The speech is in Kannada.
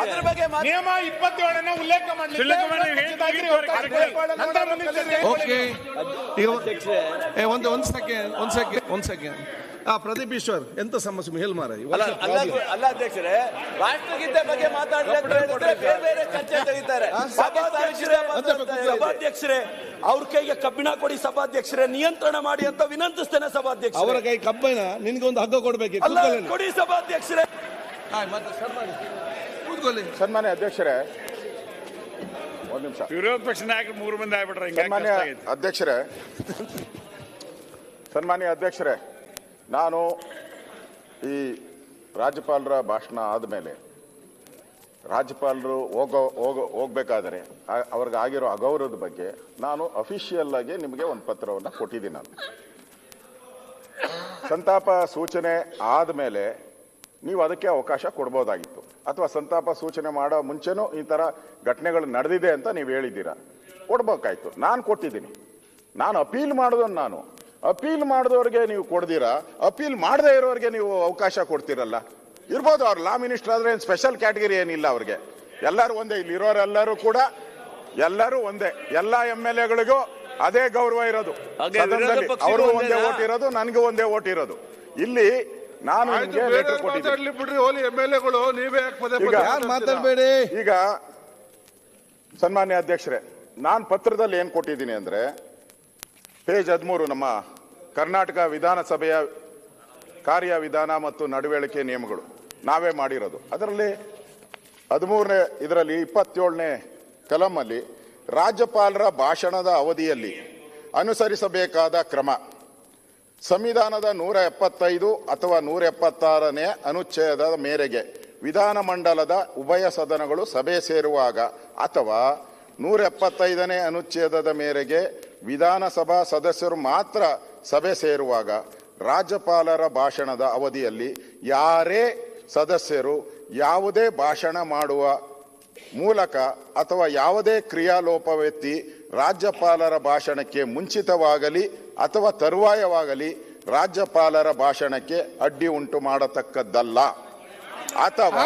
ಅದ್ರ ಬಗ್ಗೆ ನಿಯಮ 27 ಉಲ್ಲೇಖ ಓಕೆ ಈಗ ಒಂದು ಸೆಕೆಂಡ್ ಪ್ರದೀಪ್ ಈಶ್ವರ್ ಎಂತ ಸಮಸ್ಯೆ ಹೇಳಿ ಮಾರ ಅಲ್ಲ ಅಧ್ಯಕ್ಷರೇ, ರಾಷ್ಟ್ರಗೀತೆ ಬಗ್ಗೆ ಮಾತಾಡಿದ್ರೆ ಬೇರೆ ಚರ್ಚೆ ತೆಗಿತಾರೆ. ಸಭಾಧ್ಯಕ್ಷರೇ, ಅವ್ರ ಕೈಗೆ ಕಬ್ಬಿಣ ಕೊಡಿ ಸಭಾಧ್ಯಕ್ಷರೇ, ನಿಯಂತ್ರಣ ಮಾಡಿ ಅಂತ ವಿನಂತಿಸ್ತೇನೆ ಸಭಾಧ್ಯಕ್ಷ. ಅವರ ಕೈ ಕಬ್ಬಿಣ, ನಿನ್ಗೆ ಒಂದು ಹಗ್ಗ ಕೊಡ್ಬೇಕು, ಕೊಡಿ ಸಭಾಧ್ಯಕ್ಷರೇ. ಕೂತ್ಕೊಳ್ಳಿ. ಸನ್ಮಾನ್ಯ ಅಧ್ಯಕ್ಷರೇ, ಒಂದು ನಿಮಿಷ. ವಿರೋಧ ಪಕ್ಷ ನಾಯಕರು 3 ಮಂದಿ ಆಗ್ಬಿಟ್ರೆ ಸನ್ಮಾನ್ಯ ಅಧ್ಯಕ್ಷರೇ, ನಾನು ಈ ರಾಜ್ಯಪಾಲರ ಭಾಷಣ ಆದಮೇಲೆ ರಾಜ್ಯಪಾಲರು ಹೋಗ್ಬೇಕಾದರೆ ಅವ್ರಿಗೆ ಆಗಿರೋ ಅಗೌರವದ ಬಗ್ಗೆ ನಾನು ಅಫಿಷಿಯಲ್ ಆಗಿ ನಿಮಗೆ ಒಂದು ಪತ್ರವನ್ನು ಕೊಟ್ಟಿದ್ದೀನಿ. ನಾನು ಸಂತಾಪ ಸೂಚನೆ ಆದಮೇಲೆ ನೀವು ಅದಕ್ಕೆ ಅವಕಾಶ ಕೊಡ್ಬೋದಾಗಿತ್ತು, ಅಥವಾ ಸಂತಾಪ ಸೂಚನೆ ಮಾಡೋ ಮುಂಚೆನೂ ಈ ಥರ ಘಟನೆಗಳು ನಡೆದಿದೆ ಅಂತ ನೀವು ಹೇಳಿದ್ದೀರಾ, ಕೊಡ್ಬೇಕಾಯ್ತು. ನಾನು ಕೊಟ್ಟಿದ್ದೀನಿ. ನಾನು ಅಪೀಲ್ ಮಾಡೋದನ್ನು ನಾನು ಅಪೀಲ್ ಮಾಡಿದವ್ರಿಗೆ ನೀವು ಕೊಡ್ದಿರಾ, ಅಪೀಲ್ ಮಾಡದೇ ಇರೋರಿಗೆ ನೀವು ಅವಕಾಶ ಕೊಡ್ತೀರಲ್ಲ. ಇರ್ಬೋದು, ಅವ್ರು ಲಾ ಮಿನಿಸ್ಟರ್ ಆದ್ರೆ ಏನು ಸ್ಪೆಷಲ್ ಕ್ಯಾಟಗರಿ ಏನಿಲ್ಲ ಅವ್ರಿಗೆ. ಎಲ್ಲರೂ ಒಂದೇ, ಇಲ್ಲಿ ಇರೋರೆಲ್ಲರೂ ಕೂಡ ಎಲ್ಲರೂ ಒಂದೇ. ಎಲ್ಲ MLA ಗಳಿಗೂ ಅದೇ ಗೌರವ ಇರೋದು. ಅವ್ರಿಗೂ ಒಂದೇ ಓಟ್ ಇರೋದು, ನನಗೂ ಒಂದೇ ಓಟ್ ಇರೋದು. ಇಲ್ಲಿ ನಾನು ಮಾತಾಡಬೇಡಿ. ಈಗ ಸನ್ಮಾನ್ಯ ಅಧ್ಯಕ್ಷರೇ, ನಾನು ಪತ್ರದಲ್ಲಿ ಏನ್ ಕೊಟ್ಟಿದ್ದೀನಿ ಅಂದ್ರೆ ಪೇಜ್ 13 ನಮ್ಮ ಕರ್ನಾಟಕ ವಿಧಾನಸಭೆಯ ಕಾರ್ಯವಿಧಾನ ಮತ್ತು ನಡವಳಿಕೆ ನಿಯಮಗಳು ನಾವೇ ಮಾಡಿರೋದು. ಅದರಲ್ಲಿ 13ನೇ ಇದರಲ್ಲಿ 27ನೇ ಕಲಮಲ್ಲಿ ರಾಜ್ಯಪಾಲರ ಭಾಷಣದ ಅವಧಿಯಲ್ಲಿ ಅನುಸರಿಸಬೇಕಾದ ಕ್ರಮ, ಸಂವಿಧಾನದ 175 ಅಥವಾ 176ನೇ ಅನುಚ್ಛೇದದ ಮೇರೆಗೆ ವಿಧಾನಮಂಡಲದ ಉಭಯ ಸದನಗಳು ಸಭೆ ಸೇರುವಾಗ ಅಥವಾ 175ನೇ ಅನುಚ್ಛೇದದ ಮೇರೆಗೆ ವಿಧಾನಸಭಾ ಸದಸ್ಯರು ಮಾತ್ರ ಸಭೆ ಸೇರುವಾಗ ರಾಜ್ಯಪಾಲರ ಭಾಷಣದ ಅವಧಿಯಲ್ಲಿ ಯಾರೇ ಸದಸ್ಯರು ಯಾವುದೇ ಭಾಷಣ ಮಾಡುವ ಮೂಲಕ ಅಥವಾ ಯಾವುದೇ ಕ್ರಿಯಾಲೋಪವೆತ್ತಿ ರಾಜ್ಯಪಾಲರ ಭಾಷಣಕ್ಕೆ ಮುಂಚಿತವಾಗಲಿ ಅಥವಾ ತರುವಾಯವಾಗಲಿ ರಾಜ್ಯಪಾಲರ ಭಾಷಣಕ್ಕೆ ಅಡ್ಡಿ ಉಂಟು ಮಾಡತಕ್ಕದ್ದಲ್ಲ. ಅಥವಾ